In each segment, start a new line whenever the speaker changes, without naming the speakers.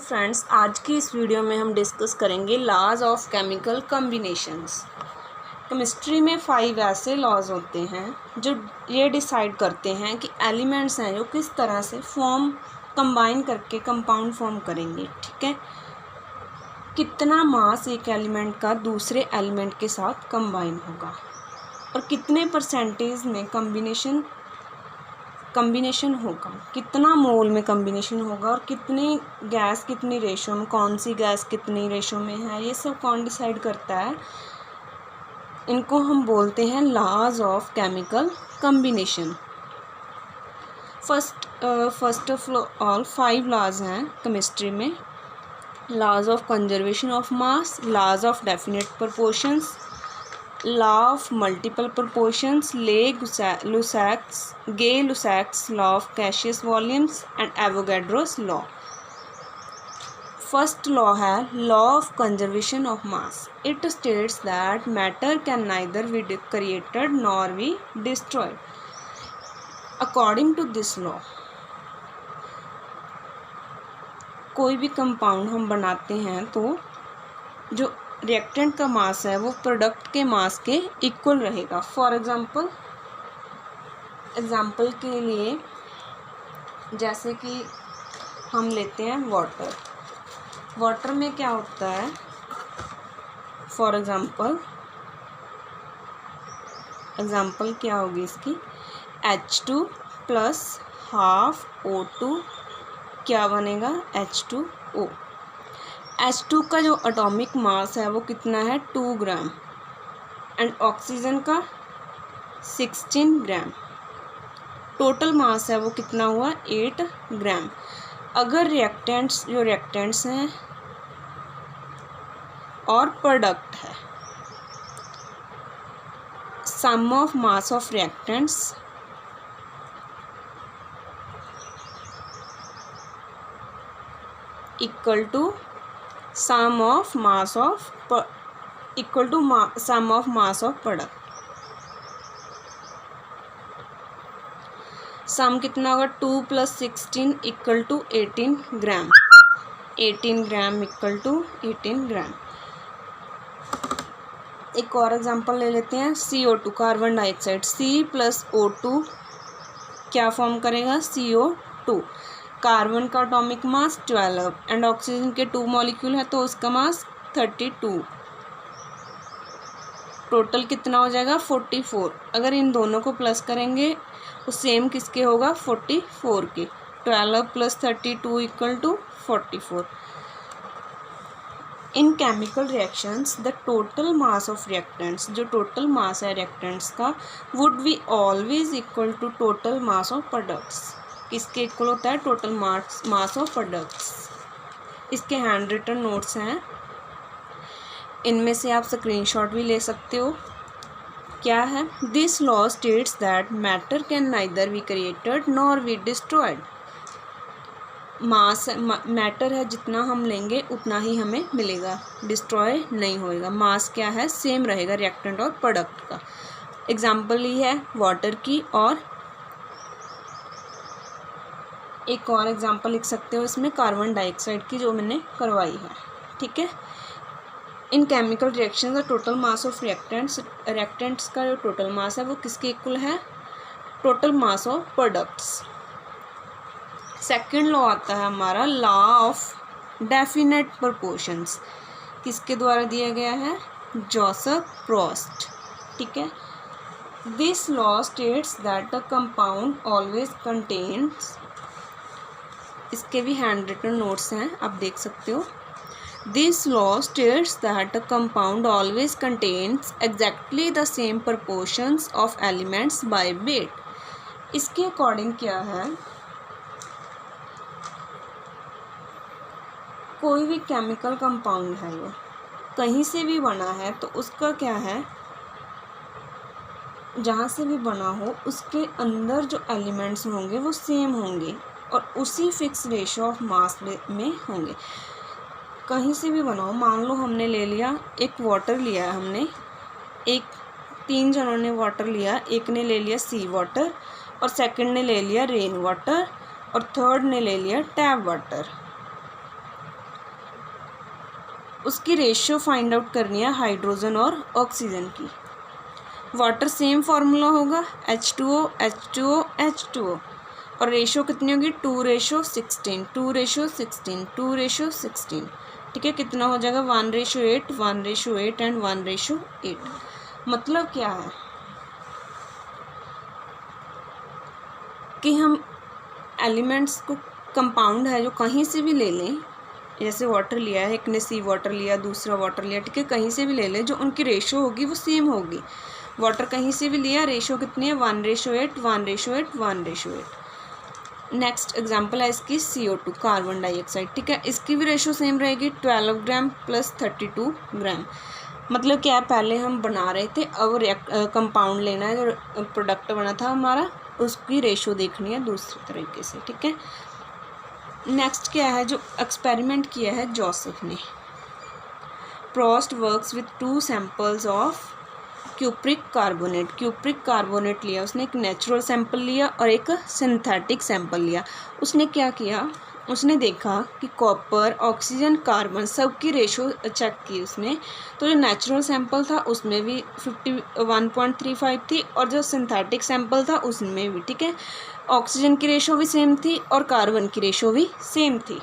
Friends, आज की इस वीडियो में हम डिस्कस करेंगे laws of chemical combinations. Chemistry में 5 ऐसे लॉज होते हैं जो ये डिसाइड करते हैं कि एलिमेंट्स हैं जो किस तरह से कंबाइन करके कंपाउंड फॉर्म करेंगे। ठीक है, कितना मास एक एलिमेंट का दूसरे एलिमेंट के साथ कंबाइन होगा और कितने परसेंटेज में कम्बिनेशन होगा, कितना मोल में कम्बिनेशन होगा और कितनी गैस कितनी रेशो में, कौन सी गैस कितनी रेशो में है, ये सब कौन डिसाइड करता है। इनको हम बोलते हैं laws of chemical combination. First of all 5 laws हैं केमिस्ट्री में। Laws of conservation of mass, laws of definite proportions, law of multiple proportions, Gay-Lussac's law of gaseous volumes and Avogadro's law. First law है law of conservation of mass. It states that matter can neither be created nor be destroyed. According to this law, कोई भी compound हम बनाते हैं तो जो reactant का मास है वो प्रोडक्ट के मास के इक्वल रहेगा। फॉर एग्जांपल के लिए जैसे कि हम लेते हैं वाटर में क्या होता है। फॉर एग्जांपल क्या होगी इसकी, H2 प्लस हाफ O2 क्या बनेगा, H2O। H2 का जो एटॉमिक मास है वो कितना है, 2 ग्राम, एंड ऑक्सीजन का 16 ग्राम। टोटल मास है वो कितना हुआ, 8 ग्राम। अगर रिएक्टेंट्स हैं और प्रोडक्ट है, sum of mass of reactants equal to sum of mass of product. Sum कितना होगा, 2 + 16 equal to 18 gram. 18 gram equal to 18 gram. एक और एग्जांपल ले लेते हैं, CO2 carbon dioxide, C + O2 क्या फॉर्म करेगा, CO2। कार्बन का एटॉमिक मास 12 एंड ऑक्सीजन के 2 मॉलिक्यूल है तो उसका मास 32। टोटल कितना हो जाएगा, 44। अगर इन दोनों को प्लस करेंगे तो सेम किसके होगा, 44 के। 12 + 32 equal to 44। In chemical reactions the total mass of reactants, जो टोटल मास है रिएक्टेंट्स का, would be always equal to total mass of products. किसके इक्वल होता है, टोटल मास ऑफ प्रोडक्ट्स। इसके हैंड रिटन नोट्स हैं, इनमें से आप स्क्रीनशॉट भी ले सकते हो। क्या है, this law states that matter can neither be created nor be destroyed. Matter है, जितना हम लेंगे उतना ही हमें मिलेगा, डिस्ट्रॉय नहीं होएगा। मास क्या है, सेम रहेगा रिएक्टेंट और प्रोडक्ट का। एग्जाम्पल ही है वाटर की, और एक और एग्जांपल लिख सकते हो इसमें कार्बन डाइऑक्साइड की, जो मैंने करवाई है। ठीक है, इन केमिकल रिएक्शन का टोटल मास ऑफ रिएक्टेंट्स का जो टोटल मास है वो किसके इक्वल है, total mass of products. Second law आता है हमारा लॉ ऑफ डेफिनेट प्रोपोर्शंस। किसके द्वारा दिया गया है, जोसेफ प्रोस्ट। ठीक है, this law states that the compound always contains, इसके भी हैंड रिटन नोट्स हैं, आप देख सकते हो। This law states that the compound always contains exactly the same proportions of elements by weight. इसके अकॉर्डिंग क्या है, कोई भी केमिकल कंपाउंड है वो कहीं से भी बना है तो उसका क्या है, जहाँ से भी बना हो उसके अंदर जो एलिमेंट्स होंगे वो सेम होंगे और उसी फिक्स रेशो ऑफ मास में होंगे। कहीं से भी बनाओ, मान लो हमने ले लिया, एक वाटर लिया है हमने, 3 जनों ने वाटर लिया, एक ने ले लिया सी वाटर और सेकंड ने ले लिया रेन वाटर और थर्ड ने ले लिया टैप वाटर। उसकी रेशियो फाइंड आउट करनी है हाइड्रोजन और ऑक्सीजन की। वाटर सेम फार्मूला होगा H2O H2O H2O, और रेशियो कितनी होगी 2:16 2:16 2:16। ठीक है, कितना हो जाएगा 1:8 1:8 एंड 1:8। मतलब क्या है कि हम एलिमेंट्स को कंपाउंड है जो कहीं से भी ले लें, जैसे वाटर लिया है, एक ने सी वाटर लिया, दूसरा वाटर लिया, ठीक है, कहीं से भी ले लें, जो उनकी रेशियो होगी वो सेम होगी। वाटर कहीं से भी लिया, रेशियो कितनी है 1:8 1:8 1:8। नेक्स्ट एग्जांपल है इसकी CO2 कार्बन डाइऑक्साइड। ठीक है, इसकी भी रेशियो सेम रहेगी 12 ग्राम प्लस 32 ग्राम। मतलब क्या है, पहले हम बना रहे थे, अब कंपाउंड लेना है, जो प्रोडक्ट बना था हमारा उसकी रेशियो देखनी है दूसरे तरीके से। ठीक है, नेक्स्ट क्या है, जो एक्सपेरिमेंट किया है जोसेफ ने। Proust works with 2 samples of cupric carbonate लिया उसने, एक नेचुरल सैंपल लिया और एक सिंथेटिक सैंपल लिया। उसने क्या किया, उसने देखा कि कॉपर, ऑक्सीजन, कार्बन सबकी रेशो चेक की उसने। तो जो नेचुरल सैंपल था उसमें भी 51.35 थी, और जो सिंथेटिक सैंपल था उसमें भी। ठीक है, ऑक्सीजन की रेशो भी सेम थी और कार्बन की रेशो भी सेम थी।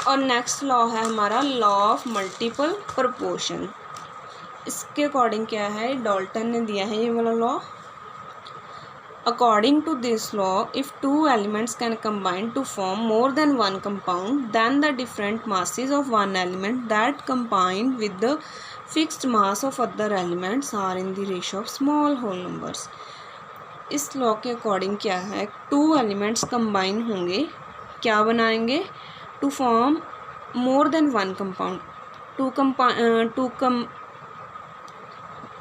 और नेक्स्ट लॉ है हमारा लॉ ऑफ मल्टीपल प्रोपोर्शन। इसके अकॉर्डिंग क्या है, डाल्टन ने दिया है ये वाला law. According to this law, if 2 elements can combine to form more than 1 compound, then the different masses of one element that combine with the fixed mass of other elements are in the ratio of small whole numbers। इस law के according क्या है, 2 elements combine होंगे, क्या बनाएंगे, to form more than 1 compound.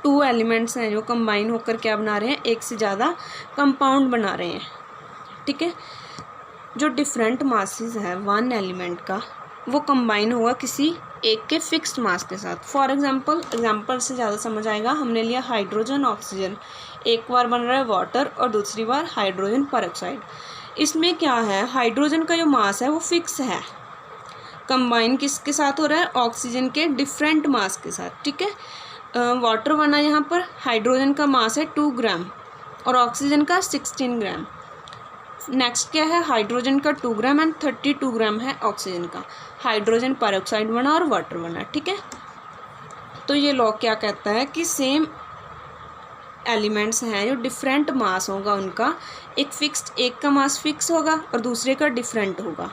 2 elements हैं जो combine होकर क्या बना रहे हैं, एक से ज़्यादा कंपाउंड बना रहे हैं। ठीक है, जो डिफरेंट मासेस है 1 एलिमेंट का, वो कंबाइन होगा किसी एक के फिक्स्ड मास के साथ। फॉर एग्जांपल से ज़्यादा समझ आएगा, हमने लिया हाइड्रोजन ऑक्सीजन, एक बार बन रहा है वाटर और दूसरी बार हाइड्रोजन पेरोक्साइड। इसमें क्या है, हाइड्रोजन का जो मास है वो फिक्स है, कंबाइन किसके साथ हो रहा है, ऑक्सीजन के डिफरेंट मास के साथ। ठीक है, वाटर बना, यहाँ पर हाइड्रोजन का मास है 2 ग्राम और ऑक्सीजन का 16 ग्राम। नेक्स्ट क्या है, हाइड्रोजन का 2 ग्राम एंड 32 ग्राम है ऑक्सीजन का। हाइड्रोजन पेरोक्साइड बना और वाटर बना। ठीक है, तो ये लॉ क्या कहता है कि सेम एलिमेंट्स हैं जो डिफरेंट मास होगा उनका, एक का मास फिक्स होगा और दूसरे का डिफरेंट होगा,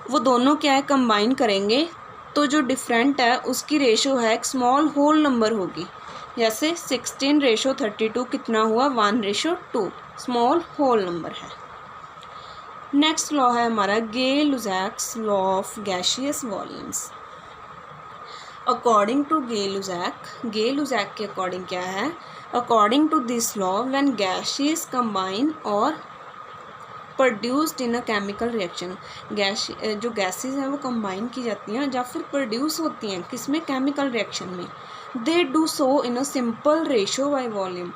वो दोनों क्या है कंबाइन करेंगे, तो जो डिफरेंट है उसकी रेशो है एक स्मॉल होल नंबर होगी। जैसे 16:32 कितना हुआ 1:2, स्मॉल होल नंबर है। नेक्स्ट लॉ है हमारा Gay Lussac's law of gaseous volumes. According to Gay Lussac के अकॉर्डिंग क्या है, according to this law when gases combine और produced in a chemical reaction, जो गैसेस हैं वो कंबाइन की जाती हैं या फिर प्रोड्यूस होती हैं किसमें, केमिकल रिएक्शन में। They do so in a simple ratio by volume,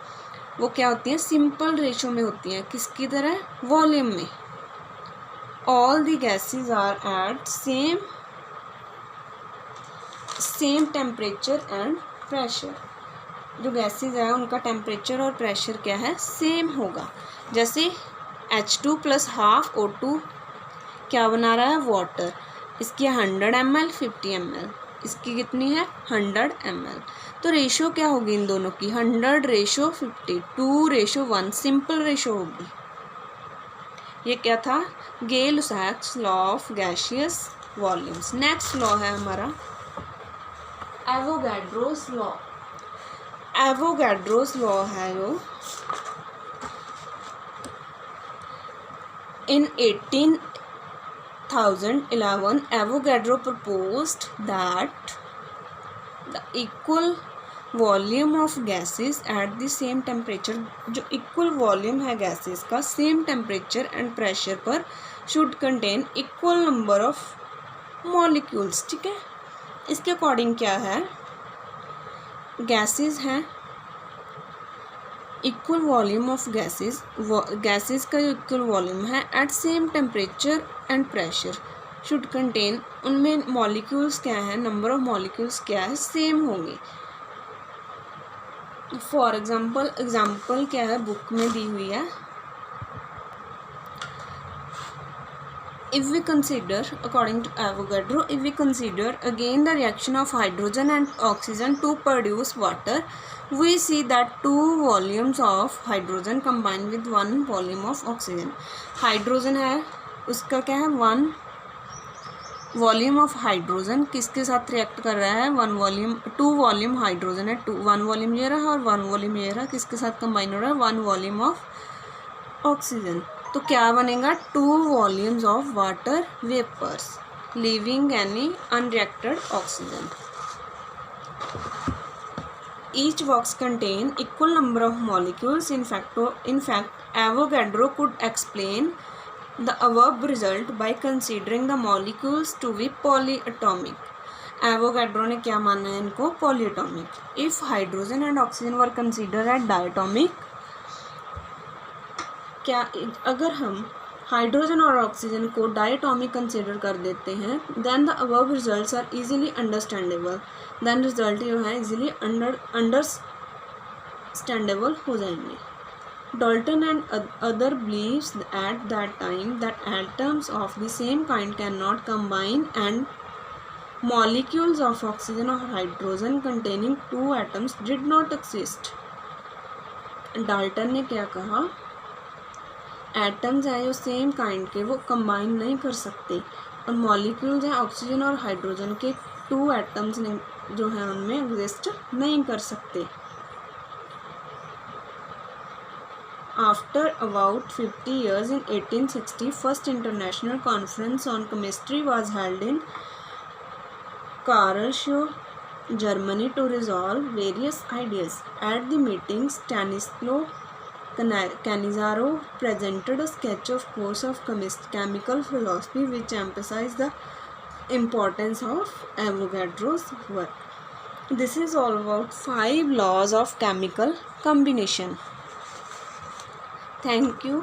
वो क्या होती हैं, सिंपल रेशो में होती हैं, किसकी तरह, वॉल्यूम में। All the gases are at same temperature and pressure, जो गैसेस हैं उनका टेम्परेचर और प्रेशर क्या है, सेम होगा। जैसे H2 + ½ O2 क्या बना रहा है, वाटर, इसकी 100 ml 50 ml, इसकी कितनी है 100 ml। तो रेशो क्या होगी इन दोनों की, 100:50, 2:1, सिंपल रेशो होगी। ये क्या था, Gay Lussac's law of gaseous volumes. Next law है हमारा एवोगाड्रोस लॉ। एवोगाड्रोस लॉ है जो in 1811 Avogadro proposed that the equal volume of gases at the same temperature, जो equal volume है gases का same temperature and pressure पर should contain equal number of molecules। ठीक है, इसके अकॉर्डिंग क्या है, gases हैं, इक्वल वॉल्यूम ऑफ गैसेस का जो इक्वल वॉल्यूम है at same temperature and pressure should contain, उनमें मॉलिक्यूल्स क्या है, नंबर ऑफ मॉलिक्यूल्स क्या है, सेम होंगे। फॉर एग्जाम्पल क्या है बुक में दी हुई है, if we consider, according to Avogadro, if we consider again the reaction of hydrogen and oxygen to produce water, we see that 2 volumes of hydrogen combine with 1 volume of oxygen. Hydrogen है, उसका क्या है 1 volume of hydrogen किसके साथ react कर रहा है, 2 volume hydrogen है, 1 वॉल्यूम ये रहा और 1 वॉल्यूम ये रहा, किसके साथ कंबाइन हो रहा है, 1 वॉल्यूम ऑफ ऑक्सीजन। तो क्या बनेगा, 2 volumes of water vapours leaving any unreacted oxygen. Each box contain equal number of molecules. In fact Avogadro could explain the above result by considering the molecules to be polyatomic. Avogadro ने क्या माना है इनको, polyatomic. If hydrogen and oxygen were considered as diatomic, क्या अगर हम hydrogen और oxygen को डायटोमिक कंसिडर कर देते हैं, then the above results are easily understandable, then result जो है इजीली अंडरस्टैंडेबल हो जाएंगे। Dalton and other believes at that time that atoms of the same kind cannot combine and molecules of oxygen or hydrogen containing 2 atoms did not exist. Dalton ने क्या कहा, atoms हैं जो same kind के वो combine नहीं कर सकते और मॉलिक्यूल्स हैं ऑक्सीजन और हाइड्रोजन के 2 एटम्स जो हैं उनमें एग्जिस्ट नहीं कर सकते। After about 50 years, in 1860, first international conference on chemistry was held in Karlsruhe, Germany, to resolve various ideas. At the meeting, Stanislaw Cannizzaro presented a sketch of course of chemical philosophy which emphasized the importance of Avogadro's work. This is all about 5 laws of chemical combination. Thank you.